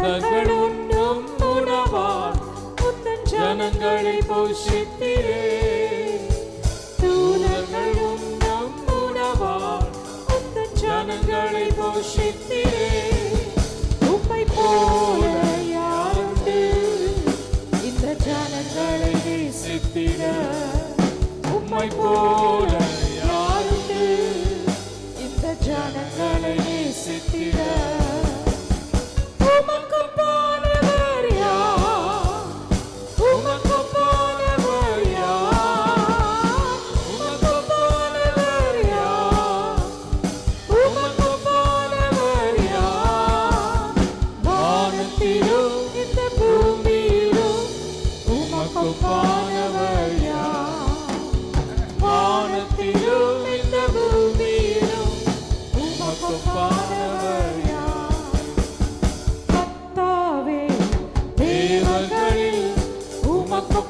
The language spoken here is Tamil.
தூதர்கள் உண்ணும் உணவால் உந்தன் ஜனங்களை போஷித்தீரே. தூதர்கள் உண்ணும் உணவால் உந்தன் ஜனங்களை போஷித்தீரே. உம்மை போல யாருண்டு இந்த ஜனங்களை நேசித்திட? உம்மை போல யாருண்டு இந்த ஜனங்களை நேசித்திட? உமக்கு போனவர் யார்? உமக்கு போனவர் யார்? உமக்கு போனவர் யார்? உமக்கு போனவர் யார்? வானத்திலும் இந்த பூமியிலும் உமக்கு போனவர் யார்? வானத்திலும் இந்த பூமியிலும் உமக்கு போனவர் யார்? கர்த்தாவே தேவர்களில் உமக்கு